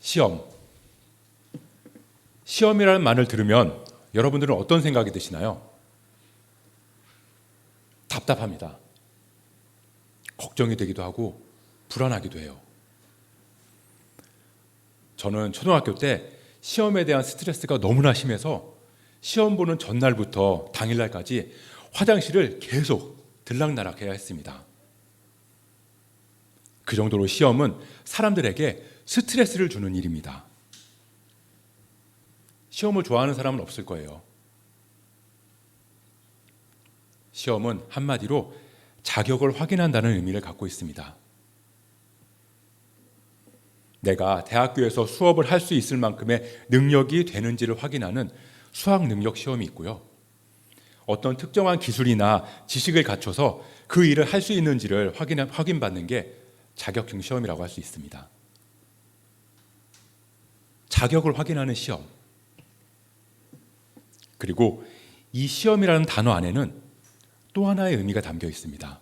시험. 시험이라는 말을 들으면 여러분들은 어떤 생각이 드시나요? 답답합니다. 걱정이 되기도 하고 불안하기도 해요. 저는 초등학교 때 시험에 대한 스트레스가 너무나 심해서 시험 보는 전날부터 당일날까지 화장실을 계속 들락날락해야 했습니다. 그 정도로 시험은 사람들에게 스트레스를 주는 일입니다. 시험을 좋아하는 사람은 없을 거예요. 시험은 한마디로 자격을 확인한다는 의미를 갖고 있습니다. 내가 대학교에서 수업을 할 수 있을 만큼의 능력이 되는지를 확인하는 수학 능력 시험이 있고요. 어떤 특정한 기술이나 지식을 갖춰서 그 일을 할 수 있는지를 확인받는 게 자격증 시험이라고 할 수 있습니다. 자격을 확인하는 시험. 그리고 이 시험이라는 단어 안에는 또 하나의 의미가 담겨 있습니다.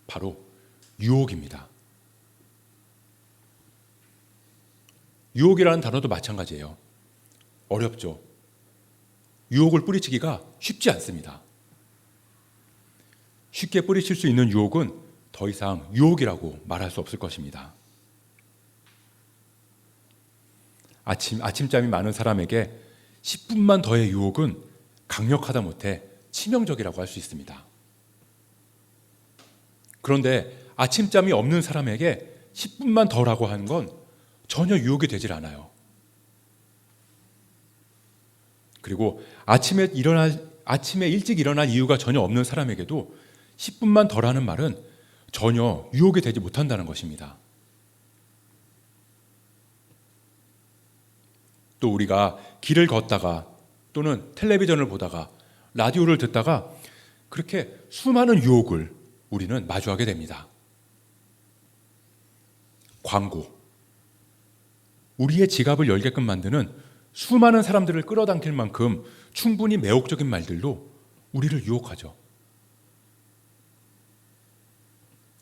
바로 유혹입니다. 유혹이라는 단어도 마찬가지예요. 어렵죠. 유혹을 뿌리치기가 쉽지 않습니다. 쉽게 뿌리칠 수 있는 유혹은 더 이상 유혹이라고 말할 수 없을 것입니다. 아침잠이 많은 사람에게 10분만 더의 유혹은 강력하다 못해 치명적이라고 할 수 있습니다. 그런데 아침잠이 없는 사람에게 10분만 더라고 하는 건 전혀 유혹이 되질 않아요. 그리고 아침에 일찍 일어날 이유가 전혀 없는 사람에게도 10분만 더라는 말은 전혀 유혹이 되지 못한다는 것입니다. 또 우리가 길을 걷다가 또는 텔레비전을 보다가 라디오를 듣다가 그렇게 수많은 유혹을 우리는 마주하게 됩니다. 광고. 우리의 지갑을 열게끔 만드는 수많은 사람들을 끌어당길 만큼 충분히 매혹적인 말들로 우리를 유혹하죠.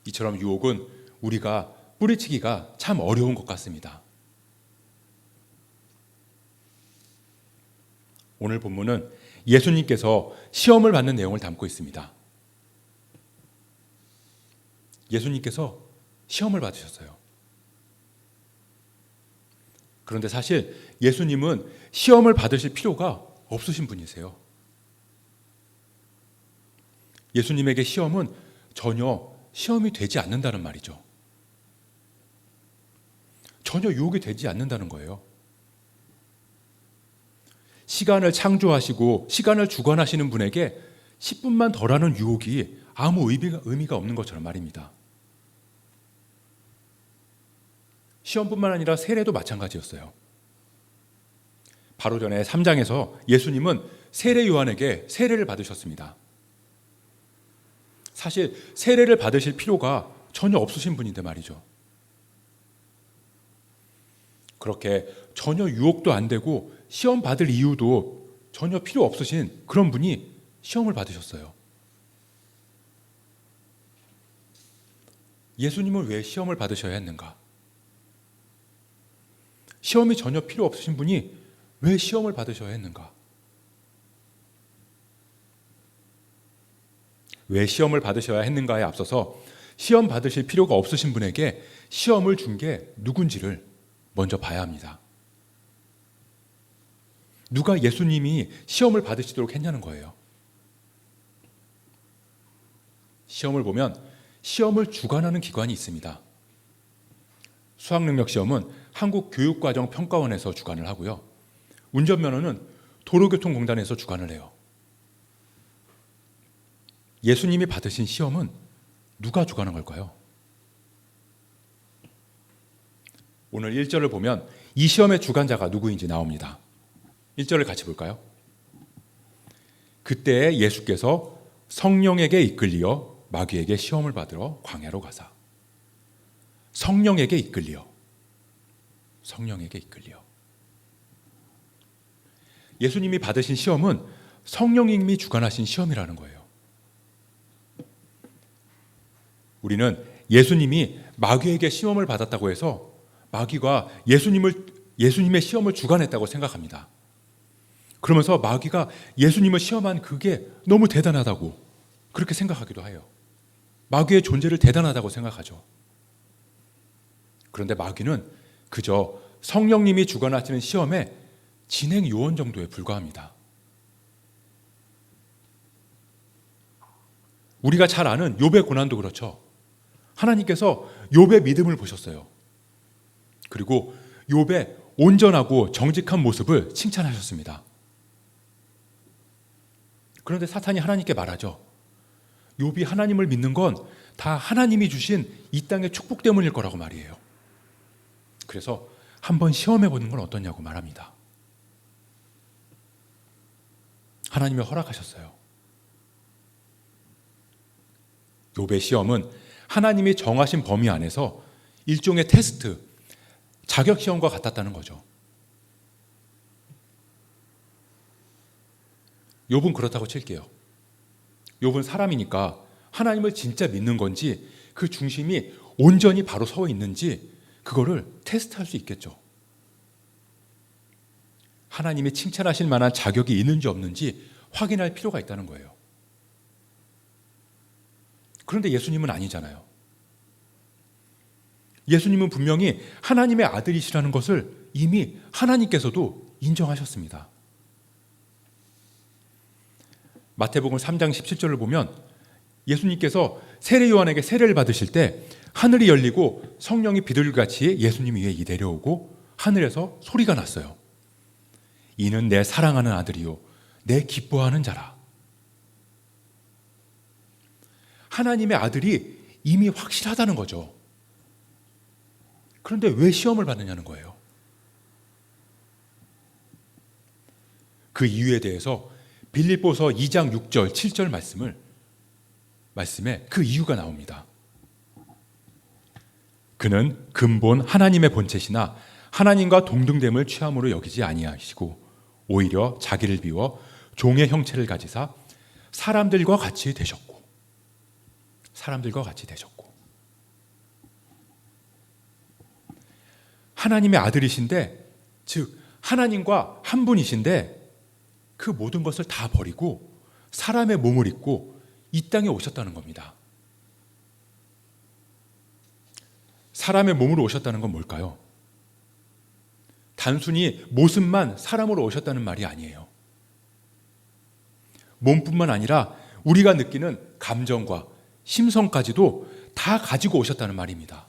이처럼 유혹은 우리가 뿌리치기가 참 어려운 것 같습니다. 오늘 본문은 예수님께서 시험을 받는 내용을 담고 있습니다. 예수님께서 시험을 받으셨어요. 그런데 사실 예수님은 시험을 받으실 필요가 없으신 분이세요. 예수님에게 시험은 전혀 시험이 되지 않는다는 말이죠. 전혀 유혹이 되지 않는다는 거예요. 시간을 창조하시고 시간을 주관하시는 분에게 10분만 더라는 유혹이 아무 의미가 없는 것처럼 말입니다. 시험뿐만 아니라 세례도 마찬가지였어요. 바로 전에 3장에서 예수님은 세례 요한에게 세례를 받으셨습니다. 사실 세례를 받으실 필요가 전혀 없으신 분인데 말이죠. 그렇게 전혀 유혹도 안 되고 시험 받을 이유도 전혀 필요 없으신 그런 분이 시험을 받으셨어요. 예수님은 왜 시험을 받으셔야 했는가? 시험이 전혀 필요 없으신 분이 왜 시험을 받으셔야 했는가? 왜 시험을 받으셔야 했는가에 앞서서 시험 받으실 필요가 없으신 분에게 시험을 준 게 누군지를 먼저 봐야 합니다. 누가 예수님이 시험을 받으시도록 했냐는 거예요. 시험을 보면 시험을 주관하는 기관이 있습니다. 수학능력시험은 한국교육과정평가원에서 주관을 하고요. 운전면허는 도로교통공단에서 주관을 해요. 예수님이 받으신 시험은 누가 주관한 걸까요? 오늘 1절을 보면 이 시험의 주관자가 누구인지 나옵니다. 1절을 같이 볼까요? 그때 예수께서 성령에게 이끌리어 마귀에게 시험을 받으러 광야로 가사. 성령에게 이끌리어. 예수님이 받으신 시험은 성령님이 주관하신 시험이라는 거예요. 우리는 예수님이 마귀에게 시험을 받았다고 해서 마귀가 예수님의 시험을 주관했다고 생각합니다. 그러면서 마귀가 예수님을 시험한 그게 너무 대단하다고 그렇게 생각하기도 해요. 마귀의 존재를 대단하다고 생각하죠. 그런데 마귀는 그저 성령님이 주관하시는 시험의 진행 요원 정도에 불과합니다. 우리가 잘 아는 욥의 고난도 그렇죠. 하나님께서 욥의 믿음을 보셨어요. 그리고 욥의 온전하고 정직한 모습을 칭찬하셨습니다. 그런데 사탄이 하나님께 말하죠. 욥이 하나님을 믿는 건 다 하나님이 주신 이 땅의 축복 때문일 거라고 말이에요. 그래서 한번 시험해 보는 건 어떠냐고 말합니다. 하나님이 허락하셨어요. 욥의 시험은 하나님이 정하신 범위 안에서 일종의 테스트, 자격 시험과 같았다는 거죠. 욥은 그렇다고 칠게요. 욥은 사람이니까 하나님을 진짜 믿는 건지 그 중심이 온전히 바로 서 있는지 그거를 테스트할 수 있겠죠. 하나님이 칭찬하실 만한 자격이 있는지 없는지 확인할 필요가 있다는 거예요. 그런데 예수님은 아니잖아요. 예수님은 분명히 하나님의 아들이시라는 것을 이미 하나님께서도 인정하셨습니다. 마태복음 3장 17절을 보면 예수님께서 세례 요한에게 세례를 받으실 때 하늘이 열리고 성령이 비둘기같이 예수님 위에 내려오고 하늘에서 소리가 났어요. 이는 내 사랑하는 아들이요 내 기뻐하는 자라. 하나님의 아들이 이미 확실하다는 거죠. 그런데 왜 시험을 받느냐는 거예요. 그 이유에 대해서 빌립보서 2장 6절 7절 말씀에 그 이유가 나옵니다. 그는 근본 하나님의 본체시나 하나님과 동등됨을 취함으로 여기지 아니하시고 오히려 자기를 비워 종의 형체를 가지사 사람들과 같이 되셨고 하나님의 아들이신데, 즉 하나님과 한 분이신데 그 모든 것을 다 버리고 사람의 몸을 입고 이 땅에 오셨다는 겁니다. 사람의 몸으로 오셨다는 건 뭘까요? 단순히 모습만 사람으로 오셨다는 말이 아니에요. 몸뿐만 아니라 우리가 느끼는 감정과 심성까지도 다 가지고 오셨다는 말입니다.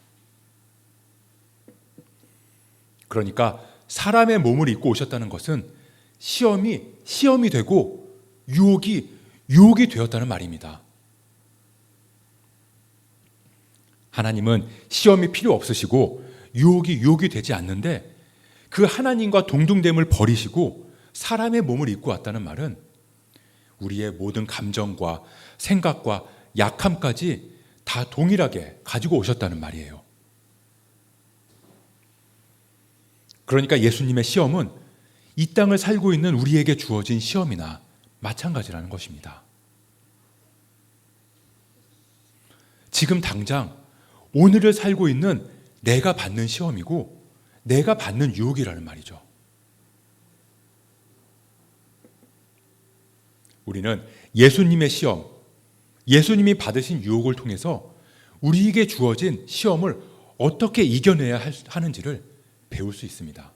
그러니까 사람의 몸을 입고 오셨다는 것은 시험이 되고 유혹이 되었다는 말입니다. 하나님은 시험이 필요 없으시고 유혹이 되지 않는데 그 하나님과 동등됨을 버리시고 사람의 몸을 입고 왔다는 말은 우리의 모든 감정과 생각과 약함까지 다 동일하게 가지고 오셨다는 말이에요. 그러니까 예수님의 시험은 이 땅을 살고 있는 우리에게 주어진 시험이나 마찬가지라는 것입니다. 지금 당장 오늘을 살고 있는 내가 받는 시험이고 내가 받는 유혹이라는 말이죠. 우리는 예수님의 시험, 예수님이 받으신 유혹을 통해서 우리에게 주어진 시험을 어떻게 이겨내야 하는지를 배울 수 있습니다.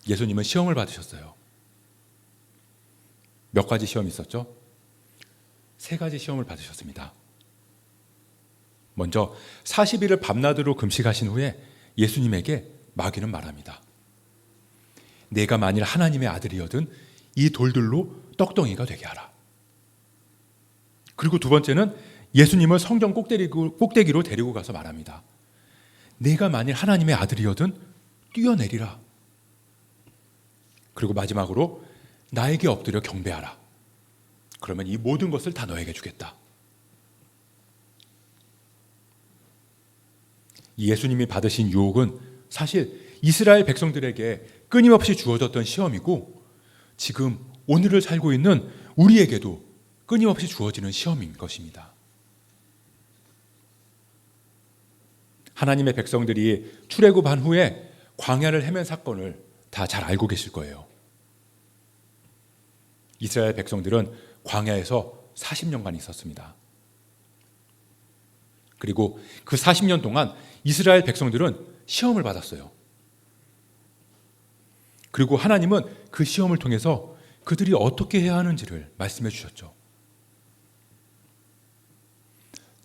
예수님은 시험을 받으셨어요. 몇 가지 시험이 있었죠? 3가지 시험을 받으셨습니다. 먼저 40일을 밤낮으로 금식하신 후에 예수님에게 마귀는 말합니다. 내가 만일 하나님의 아들이거든 이 돌들로 떡덩이가 되게 하라. 그리고 2번째는 예수님을 성전 꼭대기로 데리고 가서 말합니다. 내가 만일 하나님의 아들이거든 뛰어내리라. 그리고 마지막으로 나에게 엎드려 경배하라. 그러면 이 모든 것을 다 너에게 주겠다. 예수님이 받으신 유혹은 사실 이스라엘 백성들에게 끊임없이 주어졌던 시험이고 지금 오늘을 살고 있는 우리에게도 끊임없이 주어지는 시험인 것입니다. 하나님의 백성들이 출애굽한 후에 광야를 헤맨 사건을 다 잘 알고 계실 거예요. 이스라엘 백성들은 광야에서 40년간 있었습니다. 그리고 그 40년 동안 이스라엘 백성들은 시험을 받았어요. 그리고 하나님은 그 시험을 통해서 그들이 어떻게 해야 하는지를 말씀해 주셨죠.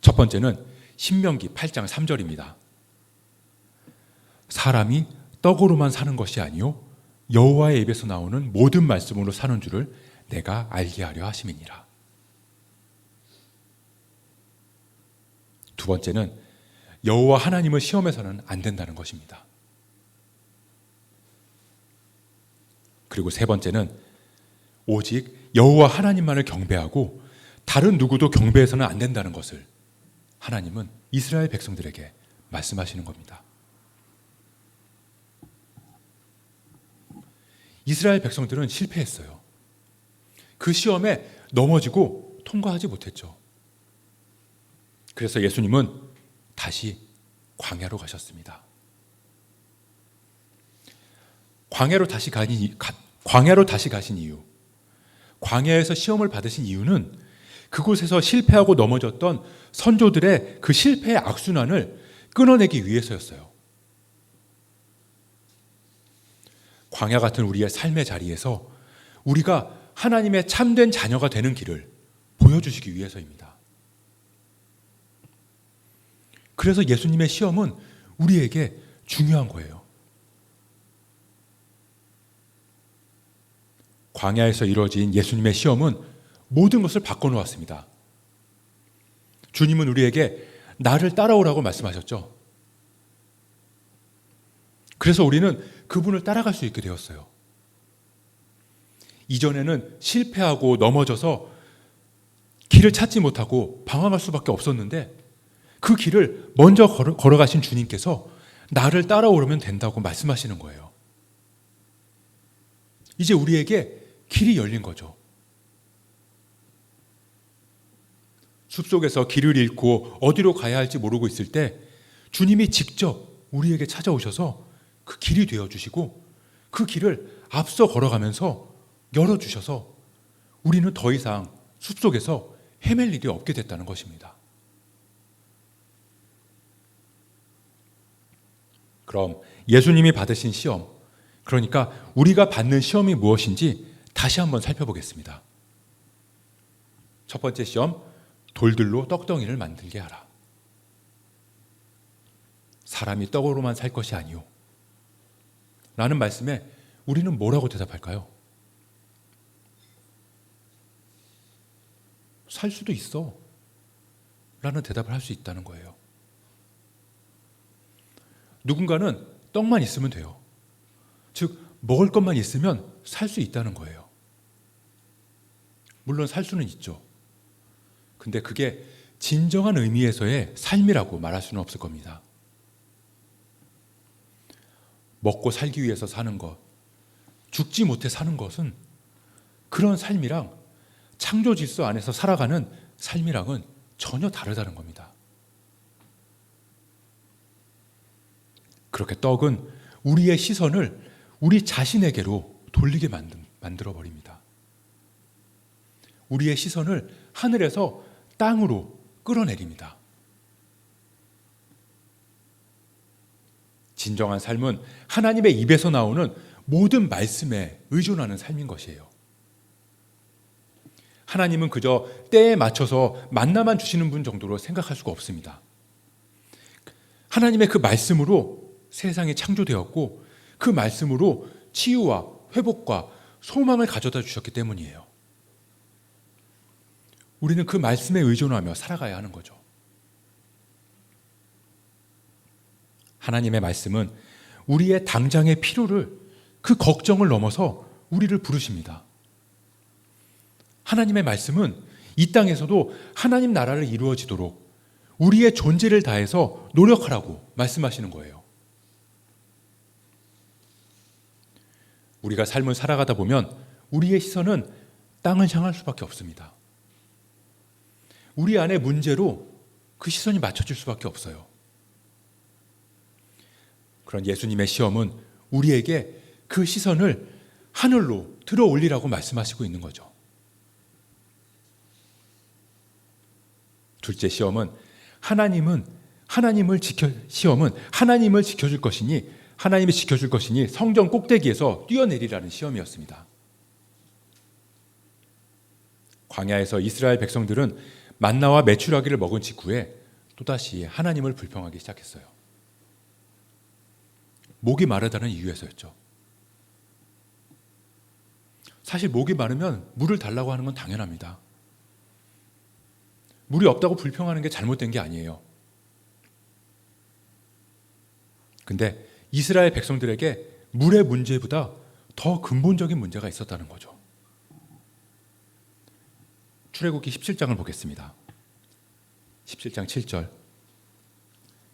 첫 번째는 신명기 8장 3절입니다. 사람이 떡으로만 사는 것이 아니요 여호와의 입에서 나오는 모든 말씀으로 사는 줄을 내가 알게 하려 하심이니라. 두 번째는 여호와 하나님을 시험해서는 안 된다는 것입니다. 그리고 세 번째는 오직 여호와 하나님만을 경배하고 다른 누구도 경배해서는 안 된다는 것을 하나님은 이스라엘 백성들에게 말씀하시는 겁니다. 이스라엘 백성들은 실패했어요. 그 시험에 넘어지고 통과하지 못했죠. 그래서 예수님은 다시 광야로 가셨습니다. 광야로 다시 가신 이유, 광야에서 시험을 받으신 이유는 그곳에서 실패하고 넘어졌던 선조들의 그 실패의 악순환을 끊어내기 위해서였어요. 광야 같은 우리의 삶의 자리에서 우리가 하나님의 참된 자녀가 되는 길을 보여주시기 위해서입니다. 그래서 예수님의 시험은 우리에게 중요한 거예요. 광야에서 이루어진 예수님의 시험은 모든 것을 바꿔놓았습니다. 주님은 우리에게 나를 따라오라고 말씀하셨죠. 그래서 우리는 그분을 따라갈 수 있게 되었어요. 이전에는 실패하고 넘어져서 길을 찾지 못하고 방황할 수밖에 없었는데 그 길을 먼저 걸어가신 주님께서 나를 따라오려면 된다고 말씀하시는 거예요. 이제 우리에게 길이 열린 거죠. 숲속에서 길을 잃고 어디로 가야 할지 모르고 있을 때 주님이 직접 우리에게 찾아오셔서 그 길이 되어주시고 그 길을 앞서 걸어가면서 열어주셔서 우리는 더 이상 숲속에서 헤맬 일이 없게 됐다는 것입니다. 그럼 예수님이 받으신 시험, 그러니까 우리가 받는 시험이 무엇인지 다시 한번 살펴보겠습니다. 첫 번째 시험, 돌들로 떡덩이를 만들게 하라. 사람이 떡으로만 살 것이 아니오 라는 말씀에 우리는 뭐라고 대답할까요? 살 수도 있어 라는 대답을 할 수 있다는 거예요. 누군가는 떡만 있으면 돼요. 즉 먹을 것만 있으면 살 수 있다는 거예요. 물론 살 수는 있죠. 근데 그게 진정한 의미에서의 삶이라고 말할 수는 없을 겁니다. 먹고 살기 위해서 사는 것, 죽지 못해 사는 것은 그런 삶이랑 창조 질서 안에서 살아가는 삶이랑은 전혀 다르다는 겁니다. 그렇게 떡은 우리의 시선을 우리 자신에게로 돌리게 만들어 버립니다. 우리의 시선을 하늘에서 땅으로 끌어내립니다. 진정한 삶은 하나님의 입에서 나오는 모든 말씀에 의존하는 삶인 것이에요. 하나님은 그저 때에 맞춰서 만나만 주시는 분 정도로 생각할 수가 없습니다. 하나님의 그 말씀으로 세상이 창조되었고 그 말씀으로 치유와 회복과 소망을 가져다 주셨기 때문이에요. 우리는 그 말씀에 의존하며 살아가야 하는 거죠. 하나님의 말씀은 우리의 당장의 필요를, 그 걱정을 넘어서 우리를 부르십니다. 하나님의 말씀은 이 땅에서도 하나님 나라를 이루어지도록 우리의 존재를 다해서 노력하라고 말씀하시는 거예요. 우리가 삶을 살아가다 보면 우리의 시선은 땅을 향할 수밖에 없습니다. 우리 안의 문제로 그 시선이 맞춰질 수밖에 없어요. 그런 예수님의 시험은 우리에게 그 시선을 하늘로 들어 올리라고 말씀하시고 있는 거죠. 둘째 시험은 하나님을 지켜줄 것이니 성전 꼭대기에서 뛰어내리라는 시험이었습니다. 광야에서 이스라엘 백성들은 만나와 메추라기를 먹은 직후에 또다시 하나님을 불평하기 시작했어요. 목이 마르다는 이유에서였죠. 사실 목이 마르면 물을 달라고 하는 건 당연합니다. 물이 없다고 불평하는 게 잘못된 게 아니에요. 근데 이스라엘 백성들에게 물의 문제보다 더 근본적인 문제가 있었다는 거죠. 출애굽기 17장을 보겠습니다. 17장 7절.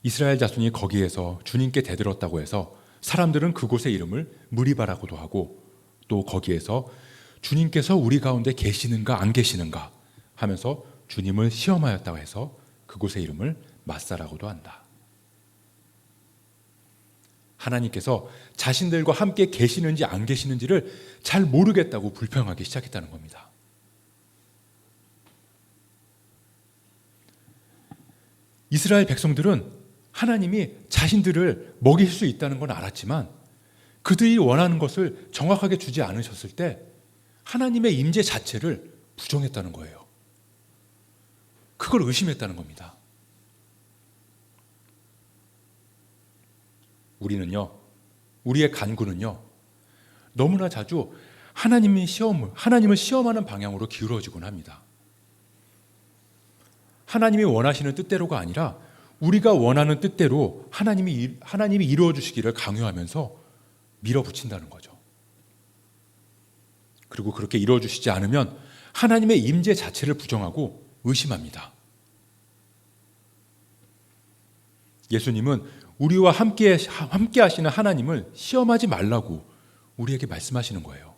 이스라엘 자손이 거기에서 주님께 대들었다고 해서 사람들은 그곳의 이름을 무리바라고도 하고, 또 거기에서 주님께서 우리 가운데 계시는가 안 계시는가 하면서 주님을 시험하였다고 해서 그곳의 이름을 마사라고도 한다. 하나님께서 자신들과 함께 계시는지 안 계시는지를 잘 모르겠다고 불평하기 시작했다는 겁니다. 이스라엘 백성들은 하나님이 자신들을 먹일 수 있다는 건 알았지만 그들이 원하는 것을 정확하게 주지 않으셨을 때 하나님의 임재 자체를 부정했다는 거예요. 그걸 의심했다는 겁니다. 우리의 간구는요, 너무나 자주 하나님을 시험하는 방향으로 기울어지곤 합니다. 하나님이 원하시는 뜻대로가 아니라 우리가 원하는 뜻대로 하나님이 이루어 주시기를 강요하면서 밀어붙인다는 거죠. 그리고 그렇게 이루어 주시지 않으면 하나님의 임재 자체를 부정하고 의심합니다. 예수님은 우리와 함께 하시는 하나님을 시험하지 말라고 우리에게 말씀하시는 거예요.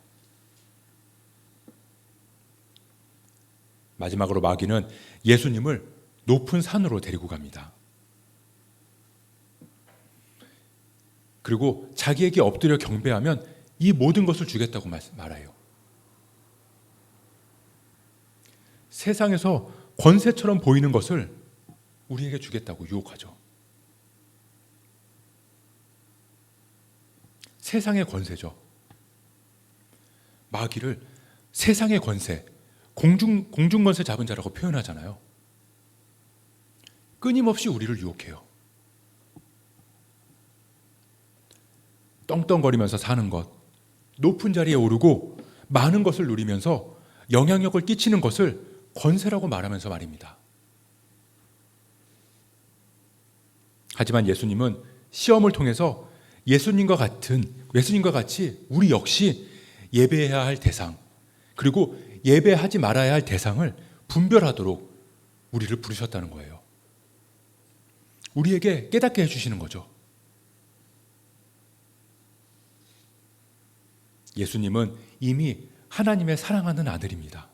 마지막으로 마귀는 예수님을 높은 산으로 데리고 갑니다. 그리고 자기에게 엎드려 경배하면 이 모든 것을 주겠다고 말해요. 세상에서 권세처럼 보이는 것을 우리에게 주겠다고 유혹하죠. 세상의 권세죠. 마귀를 세상의 권세, 공중권세 잡은 자라고 표현하잖아요. 끊임없이 우리를 유혹해요. 떵떵거리면서 사는 것, 높은 자리에 오르고 많은 것을 누리면서 영향력을 끼치는 것을 권세라고 말하면서 말입니다. 하지만 예수님은 시험을 통해서 예수님과 같이 우리 역시 예배해야 할 대상, 그리고 예배하지 말아야 할 대상을 분별하도록 우리를 부르셨다는 거예요. 우리에게 깨닫게 해주시는 거죠. 예수님은 이미 하나님의 사랑하는 아들입니다.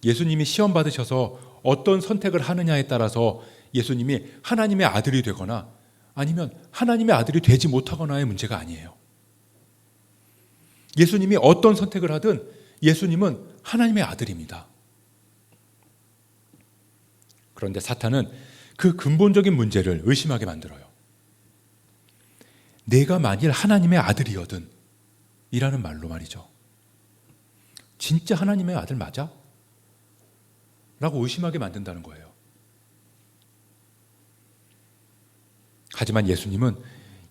예수님이 시험 받으셔서 어떤 선택을 하느냐에 따라서 예수님이 하나님의 아들이 되거나 아니면 하나님의 아들이 되지 못하거나의 문제가 아니에요. 예수님이 어떤 선택을 하든 예수님은 하나님의 아들입니다. 그런데 사탄은 그 근본적인 문제를 의심하게 만들어요. 내가 만일 하나님의 아들이거든 이라는 말로 말이죠. 진짜 하나님의 아들 맞아? 라고 의심하게 만든다는 거예요. 하지만 예수님은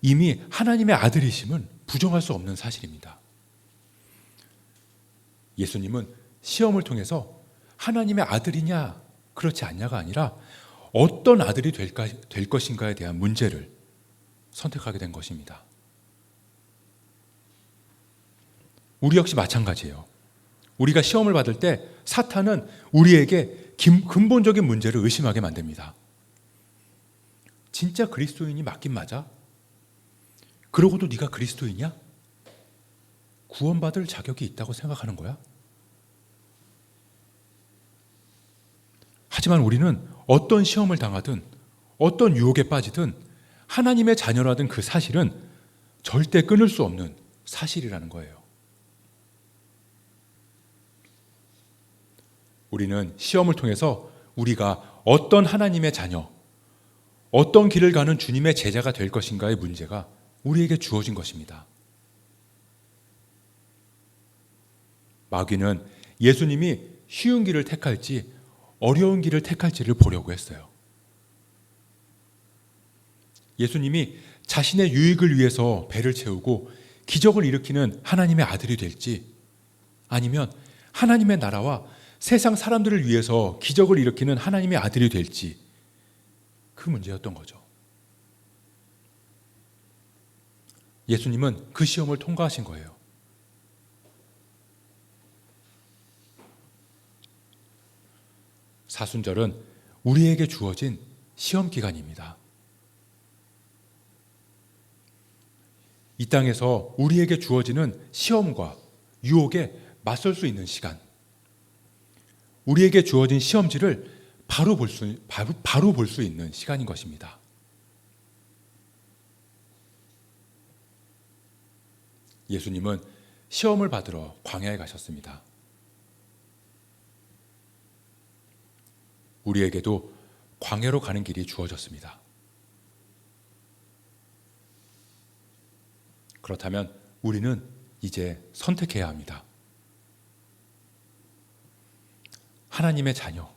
이미 하나님의 아들이심은 부정할 수 없는 사실입니다. 예수님은 시험을 통해서 하나님의 아들이냐 그렇지 않냐가 아니라 어떤 아들이 될 것인가에 대한 문제를 선택하게 된 것입니다. 우리 역시 마찬가지예요. 우리가 시험을 받을 때 사탄은 우리에게 근본적인 문제를 의심하게 만듭니다. 진짜 그리스도인이 맞긴 맞아? 그러고도 네가 그리스도인이야? 구원받을 자격이 있다고 생각하는 거야? 하지만 우리는 어떤 시험을 당하든 어떤 유혹에 빠지든 하나님의 자녀라는 그 사실은 절대 끊을 수 없는 사실이라는 거예요. 우리는 시험을 통해서 우리가 어떤 하나님의 자녀, 어떤 길을 가는 주님의 제자가 될 것인가의 문제가 우리에게 주어진 것입니다. 마귀는 예수님이 쉬운 길을 택할지 어려운 길을 택할지를 보려고 했어요. 예수님이 자신의 유익을 위해서 배를 채우고 기적을 일으키는 하나님의 아들이 될지, 아니면 하나님의 나라와 세상 사람들을 위해서 기적을 일으키는 하나님의 아들이 될지, 그 문제였던 거죠. 예수님은 그 시험을 통과하신 거예요. 사순절은 우리에게 주어진 시험 기간입니다. 이 땅에서 우리에게 주어지는 시험과 유혹에 맞설 수 있는 시간, 우리에게 주어진 시험지를 바로 볼 수 있는 시간인 것입니다. 예수님은 시험을 받으러 광야에 가셨습니다. 우리에게도 광야로 가는 길이 주어졌습니다. 그렇다면 우리는 이제 선택해야 합니다. 하나님의 자녀,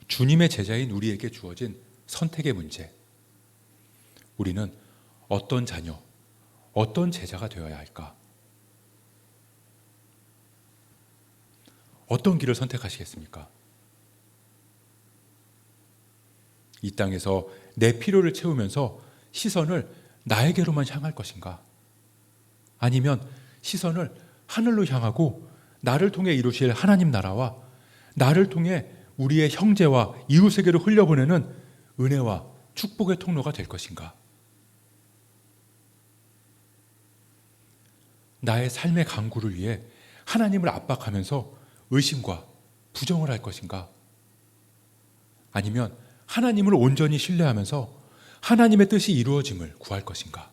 주님의 제자인 우리에게 주어진 선택의 문제. 우리는 어떤 자녀, 어떤 제자가 되어야 할까? 어떤 길을 선택하시겠습니까? 이 땅에서 내 필요를 채우면서 시선을 나에게로만 향할 것인가? 아니면 시선을 하늘로 향하고 나를 통해 이루실 하나님 나라와 나를 통해 우리의 형제와 이웃에게로 흘려보내는 은혜와 축복의 통로가 될 것인가? 나의 삶의 강구를 위해 하나님을 압박하면서 의심과 부정을 할 것인가? 아니면 하나님을 온전히 신뢰하면서 하나님의 뜻이 이루어짐을 구할 것인가?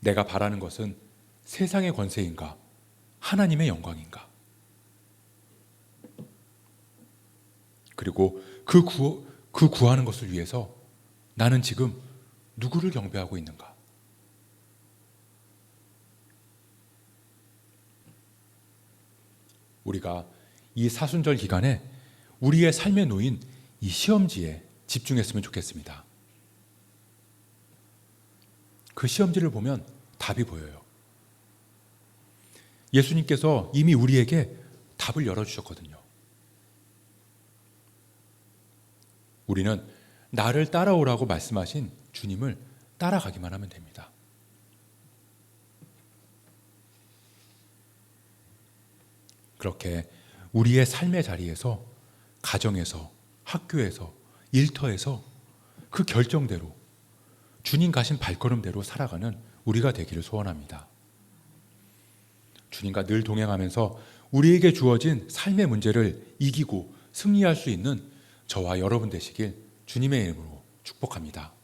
내가 바라는 것은 세상의 권세인가? 하나님의 영광인가? 그리고 그 구하는 것을 위해서 나는 지금 누구를 경배하고 있는가? 우리가 이 사순절 기간에 우리의 삶에 놓인 이 시험지에 집중했으면 좋겠습니다. 그 시험지를 보면 답이 보여요. 예수님께서 이미 우리에게 답을 열어주셨거든요. 우리는 나를 따라오라고 말씀하신 주님을 따라가기만 하면 됩니다. 그렇게 우리의 삶의 자리에서, 가정에서, 학교에서, 일터에서 그 결정대로 주님 가신 발걸음대로 살아가는 우리가 되기를 소원합니다. 주님과 늘 동행하면서 우리에게 주어진 삶의 문제를 이기고 승리할 수 있는 저와 여러분 되시길 주님의 이름으로 축복합니다.